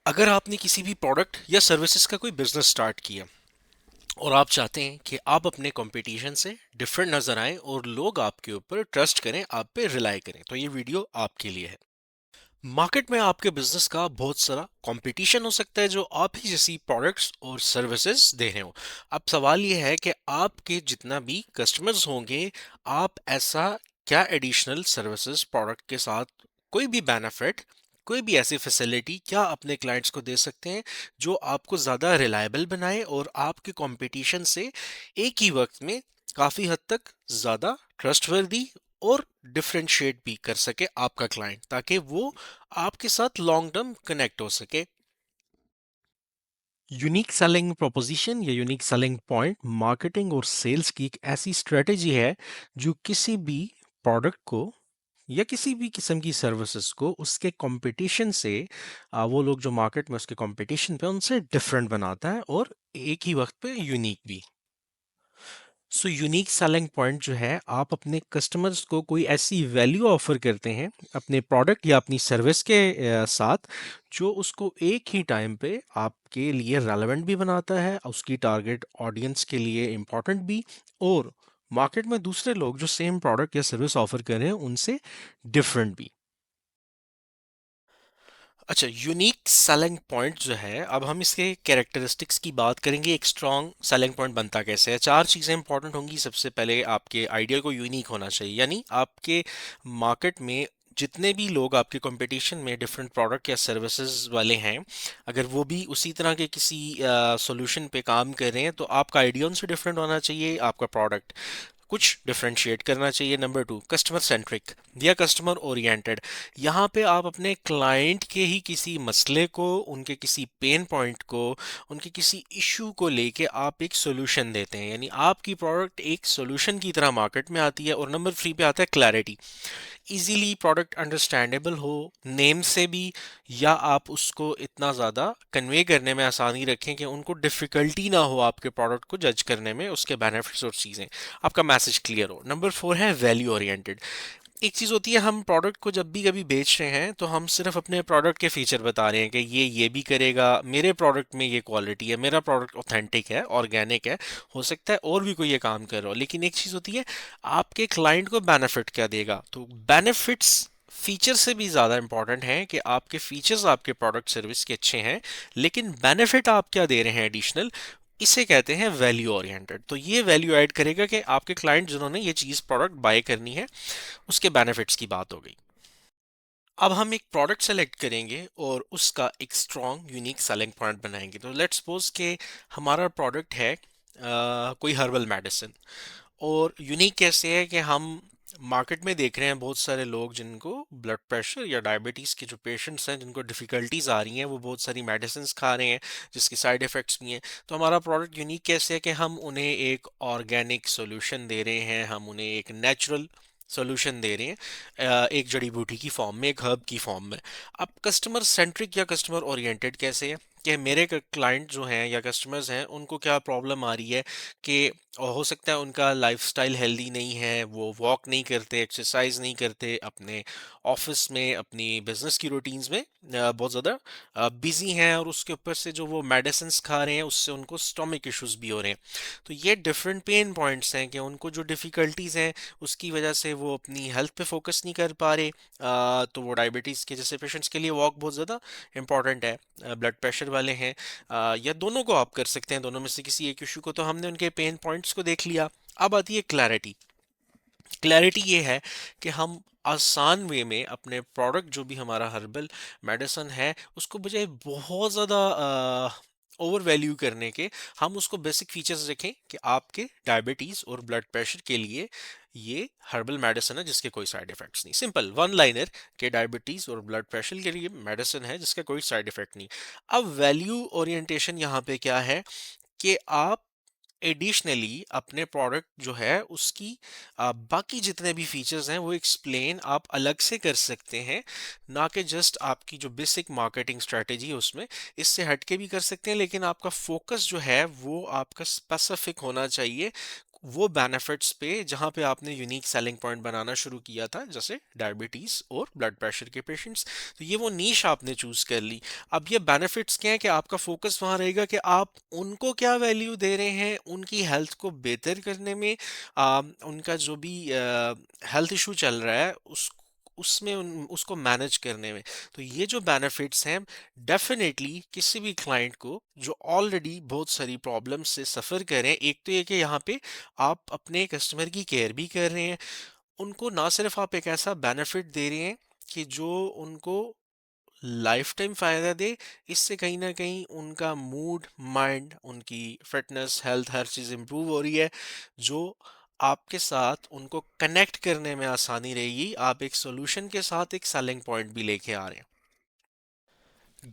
अगर आपने किसी भी प्रोडक्ट या सर्विसेज का कोई बिजनेस स्टार्ट किया और आप चाहते हैं कि आप अपने कंपटीशन से डिफरेंट नजर आएं और लोग आपके ऊपर ट्रस्ट करें, आप पे रिलाई करें, तो ये वीडियो आपके लिए है। मार्केट में आपके बिजनेस का बहुत सारा कंपटीशन हो सकता है जो आप ही जैसी प्रोडक्ट्स और सर्विसेज दे रहे हो। अब सवाल ये है कि आपके जितना भी कस्टमर्स होंगे, आप ऐसा क्या एडिशनल सर्विसेज प्रोडक्ट के साथ कोई भी बेनिफिट, कोई भी ऐसी फैसिलिटी क्या अपने क्लाइंट्स को दे सकते हैं जो आपको ज़्यादा रिलायबल बनाए और आपके कंपटीशन से एक ही वक्त में काफ़ी हद तक ज़्यादा ट्रस्टवर्दी और डिफरेंशिएट भी कर सके आपका क्लाइंट, ताकि वो आपके साथ लॉन्ग टर्म कनेक्ट हो सके। यूनिक सेलिंग प्रोपोजिशन या यूनिक सेलिंग पॉइंट मार्केटिंग और सेल्स की एक ऐसी स्ट्रेटेजी है जो किसी भी प्रोडक्ट को या किसी भी किस्म की सर्विसेज को उसके कंपटीशन से वो लोग जो मार्केट में उसके कंपटीशन पे उनसे डिफरेंट बनाता है और एक ही वक्त पे यूनिक भी। सो यूनिक सेलिंग पॉइंट जो है, आप अपने कस्टमर्स को कोई ऐसी वैल्यू ऑफर करते हैं अपने प्रोडक्ट या अपनी सर्विस के साथ जो उसको एक ही टाइम पे आपके लिए रेलेवेंट भी बनाता है, उसकी टारगेट ऑडियंस के लिए इम्पोर्टेंट भी, और मार्केट में दूसरे लोग जो सेम प्रोडक्ट या सर्विस ऑफर कर रहे हैं उनसे डिफरेंट भी। अच्छा, यूनिक सेलिंग पॉइंट जो है, अब हम इसके कैरेक्टरिस्टिक्स की बात करेंगे। एक स्ट्रॉन्ग सेलिंग पॉइंट बनता कैसे है? चार चीज़ें इंपॉर्टेंट होंगी। सबसे पहले आपके आइडिया को यूनिक होना चाहिए, यानी आपके मार्केट में जितने भी लोग आपके कंपटीशन में डिफरेंट प्रोडक्ट या सर्विसेज वाले हैं, अगर वो भी उसी तरह के किसी सॉल्यूशन पे काम कर रहे हैं, तो आपका आइडिया उनसे डिफरेंट होना चाहिए, आपका प्रोडक्ट कुछ डिफरेंशिएट करना चाहिए। नंबर टू, कस्टमर सेंट्रिक या कस्टमर ओरिएंटेड। यहाँ पे आप अपने क्लाइंट के ही किसी मसले को, उनके किसी पेन पॉइंट को, उनके किसी इशू को लेके आप एक सोल्यूशन देते हैं, यानी आपकी प्रोडक्ट एक सोल्यूशन की तरह मार्केट में आती है। और नंबर थ्री पे आता है क्लैरिटी। इजीली प्रोडक्ट अंडरस्टैंडेबल हो नेम से भी, या आप उसको इतना ज़्यादा कन्वे करने में आसानी रखें कि उनको डिफ़िकल्टी ना हो आपके प्रोडक्ट को जज करने में, उसके बेनिफिट्स और चीज़ें, आपका मैसेज क्लियर हो। नंबर फोर है वैल्यू ओरिएंटेड। एक चीज़ होती है, हम प्रोडक्ट को जब भी कभी बेच रहे हैं तो हम सिर्फ अपने प्रोडक्ट के फीचर बता रहे हैं कि ये भी करेगा, मेरे प्रोडक्ट में ये क्वालिटी है, मेरा प्रोडक्ट ऑथेंटिक है, ऑर्गेनिक है। हो सकता है और भी कोई ये काम कर रहा हो, लेकिन एक चीज़ होती है, आपके क्लाइंट को बेनिफिट क्या देगा। तो बेनिफिट्स फीचर से भी ज़्यादा इंपॉर्टेंट है कि आपके फीचर्स आपके प्रोडक्ट सर्विस के अच्छे हैं, लेकिन बेनिफिट आप क्या दे रहे हैं एडिशनल, इसे कहते हैं वैल्यू ओरिएंटेड। तो ये वैल्यू ऐड करेगा कि आपके क्लाइंट जिन्होंने ये चीज़ प्रोडक्ट बाय करनी है, उसके बेनिफिट्स की बात हो गई। अब हम एक प्रोडक्ट सेलेक्ट करेंगे और उसका एक स्ट्रॉन्ग यूनिक सेलिंग पॉइंट बनाएंगे। तो लेट्स सपोज कि हमारा प्रोडक्ट है कोई हर्बल मेडिसिन। और यूनिक कैसे है कि हम मार्केट में देख रहे हैं बहुत सारे लोग जिनको ब्लड प्रेशर या डायबिटीज़ के जो पेशेंट्स हैं, जिनको डिफ़िकल्टीज आ रही हैं, वो बहुत सारी मेडिसिन खा रहे हैं जिसके साइड इफ़ेक्ट्स भी हैं। तो हमारा प्रोडक्ट यूनिक कैसे है कि हम उन्हें एक ऑर्गेनिक सोल्यूशन दे रहे हैं, हम उन्हें एक नेचुरल सोल्यूशन दे रहे हैं, एक जड़ी बूटी की फॉर्म में, एक हर्ब की फॉर्म में। अब कस्टमर सेंट्रिक या कस्टमर ओरिएंटेड कैसे है कि मेरे क्लाइंट जो हैं या कस्टमर्स हैं, उनको क्या प्रॉब्लम आ रही है कि हो सकता है उनका लाइफस्टाइल हेल्दी नहीं है, वो वॉक नहीं करते, एक्सरसाइज नहीं करते, अपने ऑफिस में, अपनी बिजनेस की रूटीन्स में बहुत ज़्यादा बिजी हैं, और उसके ऊपर से जो वो मेडिसिन खा रहे हैं उससे उनको स्टोमिक इश्यूज भी हो रहे हैं। तो ये डिफरेंट पेन पॉइंट्स हैं कि उनको जो डिफ़िकल्टीज़ हैं उसकी वजह से वो अपनी हेल्थ पे फोकस नहीं कर पा रहे। तो वो डायबिटीज़ के जैसे पेशेंट्स के लिए वॉक बहुत ज़्यादा इंपॉर्टेंट है। ब्लड प्रेशर वाले हैं, या दोनों को आप कर सकते हैं, दोनों में से किसी एक इशू को। तो हमने उनके पेन पॉइंट्स को देख लिया। अब आती है क्लैरिटी। क्लैरिटी ये है कि हम आसान वे में अपने प्रोडक्ट, जो भी हमारा हर्बल मेडिसिन है, उसको बजाय बहुत ज़्यादा ओवर वैल्यू करने के, हम उसको बेसिक फीचर्स रखें कि आपके डायबिटीज़ और ब्लड प्रेशर के लिए ये हर्बल मेडिसिन है जिसके कोई साइड इफेक्ट्स नहीं। सिंपल वन लाइनर के डायबिटीज़ और ब्लड प्रेशर के लिए मेडिसिन है जिसका कोई साइड इफेक्ट नहीं। अब वैल्यू ओरिएंटेशन यहाँ पे क्या है कि आप एडिशनली अपने प्रोडक्ट जो है उसकी बाकी जितने भी फीचर्स हैं वो एक्सप्लेन आप अलग से कर सकते हैं, ना कि जस्ट आपकी जो बेसिक मार्केटिंग स्ट्रेटेजी है उसमें। इससे हटके भी कर सकते हैं, लेकिन आपका फोकस जो है वो आपका स्पेसिफिक होना चाहिए। वो बेनिफिट्स पे जहाँ पे आपने यूनिक सेलिंग पॉइंट बनाना शुरू किया था, जैसे डायबिटीज़ और ब्लड प्रेशर के पेशेंट्स। तो ये वो नीश आपने चूज़ कर ली। अब ये बेनिफिट्स क्या है कि आपका फोकस वहाँ रहेगा कि आप उनको क्या वैल्यू दे रहे हैं, उनकी हेल्थ को बेहतर करने में, उनका जो भी हेल्थ इशू चल रहा है उसमें उसको मैनेज करने में। तो ये जो बेनिफिट्स हैं, डेफिनेटली किसी भी क्लाइंट को जो ऑलरेडी बहुत सारी प्रॉब्लम से सफ़र कर रहे हैं, एक तो ये कि यहाँ पे आप अपने कस्टमर की केयर भी कर रहे हैं, उनको ना सिर्फ आप एक ऐसा बेनिफिट दे रहे हैं कि जो उनको लाइफ टाइम फ़ायदा दे, इससे कहीं ना कहीं उनका मूड, माइंड, उनकी फिटनेस, हेल्थ, हर चीज़ इम्प्रूव हो रही है, जो आपके साथ उनको कनेक्ट करने में आसानी रहेगी। आप एक सोल्यूशन के साथ एक सेलिंग पॉइंट भी लेके आ रहे हैं।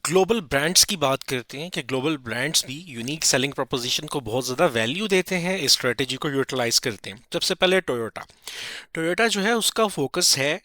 ग्लोबल ब्रांड्स की बात करते हैं कि ग्लोबल ब्रांड्स भी यूनिक सेलिंग प्रोपोजिशन को बहुत ज़्यादा वैल्यू देते हैं, इस स्ट्रेटेजी को यूटिलाइज करते हैं। सबसे पहले टोयोटा। टोयोटा जो है उसका फोकस है,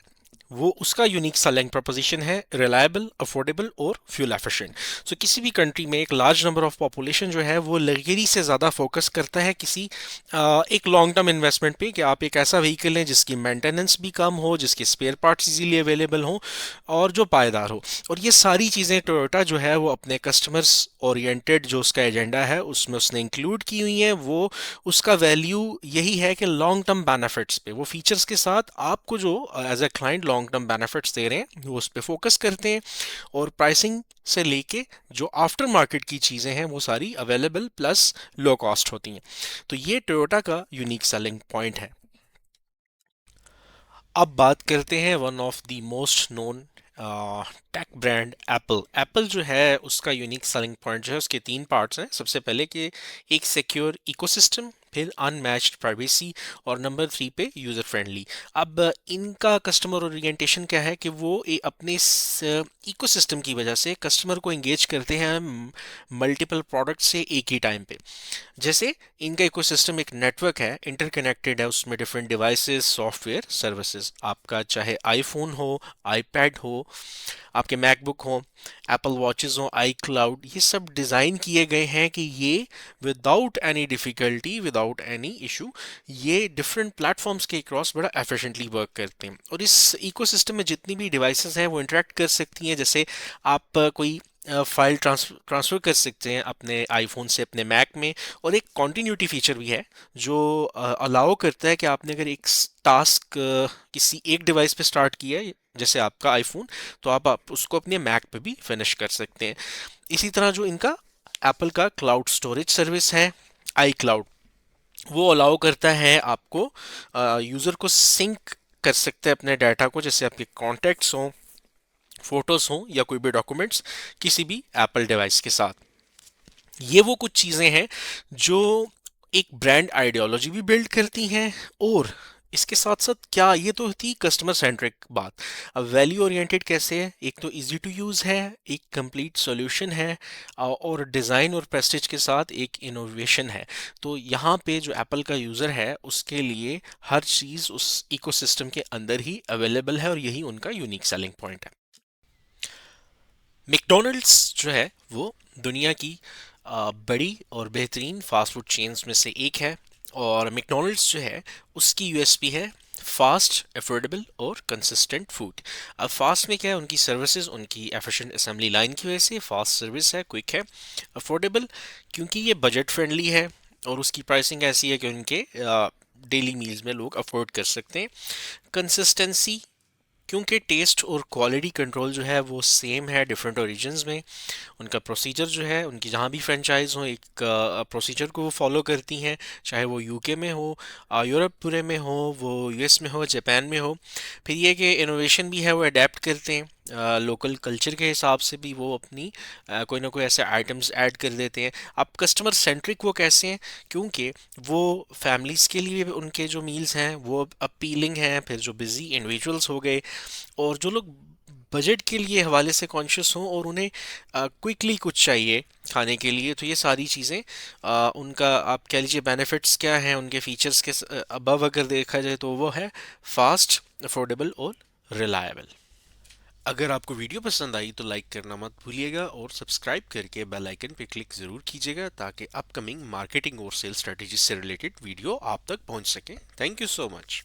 वो उसका यूनिक सेलिंग प्रोपोजिशन है रिलायबल, अफोर्डेबल और फ्यूल एफिशिएंट। सो किसी भी कंट्री में एक लार्ज नंबर ऑफ पॉपुलेशन जो है वो लग्जरी से ज़्यादा फोकस करता है किसी एक लॉन्ग टर्म इन्वेस्टमेंट पे, कि आप एक ऐसा व्हीकल लें जिसकी मेंटेनेंस भी कम हो, जिसके स्पेयर पार्ट्स इजीली अवेलेबल हो और जो पायदार हो। और ये सारी चीज़ें टोयोटा जो है वो अपने कस्टमर्स ओरिएंटेड जो उसका एजेंडा है उसमें उसने इंक्लूड की हुई हैं। वो उसका वैल्यू यही है कि लॉन्ग टर्म बेनिफिट्स पे, वो फीचर्स के साथ आपको जो as a client long term benefits दे रहे हैं वो उस पर फोकस करते हैं। और प्राइसिंग से लेके जो आफ्टर मार्केट की चीज़ें हैं वो सारी अवेलेबल प्लस लो कॉस्ट होती हैं। तो ये टोयोटा का यूनिक सेलिंग पॉइंट है। अब बात करते हैं one of the most known tech brand Apple. Apple जो है उसका यूनिक सेलिंग पॉइंट जो है उसके तीन पार्ट्स हैं। सबसे पहले कि एक सिक्योर इकोसिस्टम, फिर अनमैच्ड प्राइवेसी और नंबर थ्री पे यूज़र फ्रेंडली। अब इनका कस्टमर ओरिएंटेशन क्या है कि वो अपने इस इकोसिस्टम की वजह से कस्टमर को एंगेज करते हैं मल्टीपल प्रोडक्ट से एक ही टाइम पे। जैसे इनका इकोसिस्टम एक नेटवर्क है, इंटरकनेक्टेड है, उसमें डिफरेंट डिवाइसेस, सॉफ्टवेयर, सर्विसेज। आपका चाहे आईफोन हो, आईपैड हो, आपके मैकबुक हो, एप्पल वॉचेस हो, आई क्लाउड, ये सब डिज़ाइन किए गए हैं कि ये without any difficulty, without any issue, ये डिफरेंट प्लेटफॉर्म्स के क्रॉस बड़ा एफिशिएंटली वर्क करते हैं। और इस इकोसिस्टम में जितनी भी डिवाइसेस हैं वो इंटरेक्ट कर सकती हैं। जैसे आप कोई फाइल ट्रांसफ़र कर सकते हैं अपने आईफोन से अपने मैक में। और एक कॉन्टीन्यूटी फीचर भी है जो अलाउ करता है कि आपने अगर एक टास्क किसी एक डिवाइस पे स्टार्ट किया है, जैसे आपका आईफोन, तो आप उसको अपने मैक पे भी फिनिश कर सकते हैं। इसी तरह जो इनका एप्पल का क्लाउड स्टोरेज सर्विस है, आई क्लाउड, वो अलाउ करता है आपको यूज़र को सिंक कर सकते हैं अपने डाटा को, जैसे आपके कॉन्टैक्ट्स हों, फोटोज़ हों या कोई भी डॉक्यूमेंट्स, किसी भी एप्पल डिवाइस के साथ। ये वो कुछ चीज़ें हैं जो एक ब्रांड आइडियोलॉजी भी बिल्ड करती हैं। और इसके साथ साथ क्या, ये तो थी कस्टमर सेंट्रिक बात। अब वैल्यू ओरिएंटेड कैसे है, एक तो इजी टू यूज़ है, एक कंप्लीट सॉल्यूशन है, और डिज़ाइन और प्रेस्टीज के साथ एक इनोवेशन है। तो यहाँ पे जो एप्पल का यूज़र है उसके लिए हर चीज़ उस इकोसिस्टम के अंदर ही अवेलेबल है, और यही उनका यूनिक सेलिंग पॉइंट है। मैकडोनल्ड्स जो है वो दुनिया की बड़ी और बेहतरीन फास्ट फूड चेन्स में से एक है। और मैकडोनल्ड्स जो है उसकी यूएसपी है फास्ट, अफोर्डेबल और कंसिस्टेंट फूड। अब फास्ट में क्या है, उनकी सर्विसेज, उनकी एफिशिएंट असेंबली लाइन की वजह से फास्ट सर्विस है, क्विक है। अफोर्डेबल क्योंकि ये बजट फ्रेंडली है, और उसकी प्राइसिंग ऐसी है कि उनके डेली मील्स में लोग अफोर्ड कर सकते हैं। कंसिस्टेंसी क्योंकि टेस्ट और क्वालिटी कंट्रोल जो है वो सेम है डिफरेंट ओरिजिन्स में। उनका प्रोसीजर जो है, उनकी जहाँ भी फ्रेंचाइज हो एक प्रोसीजर को वो फॉलो करती हैं, चाहे वो यूके में हो, यूरोप पूरे में हो, वो यूएस में हो, जापान में हो। फिर ये कि इनोवेशन भी है, वो अडेप्ट करते हैं लोकल कल्चर के हिसाब से भी, वो अपनी कोई ना कोई ऐसे आइटम्स ऐड कर देते हैं। अब कस्टमर सेंट्रिक वो कैसे हैं, क्योंकि वो फैमिलीज़ के लिए उनके जो मील्स हैं वो अपीलिंग हैं। फिर जो बिजी इंडिविजुअल्स हो गए, और जो लोग बजट के लिए हवाले से कॉन्शियस हों और उन्हें क्विकली कुछ चाहिए खाने के लिए, तो ये सारी चीज़ें उनका आप कह लीजिए बेनिफिट्स क्या हैं उनके फीचर्स के अबव अगर देखा जाए तो वो है फास्ट, अफोर्डेबल और रिलायबल। अगर आपको वीडियो पसंद आई तो लाइक करना मत भूलिएगा और सब्सक्राइब करके बेल आइकन पे क्लिक ज़रूर कीजिएगा ताकि अपकमिंग मार्केटिंग और सेल स्ट्रेटजी से रिलेटेड वीडियो आप तक पहुंच सके। Thank you so much.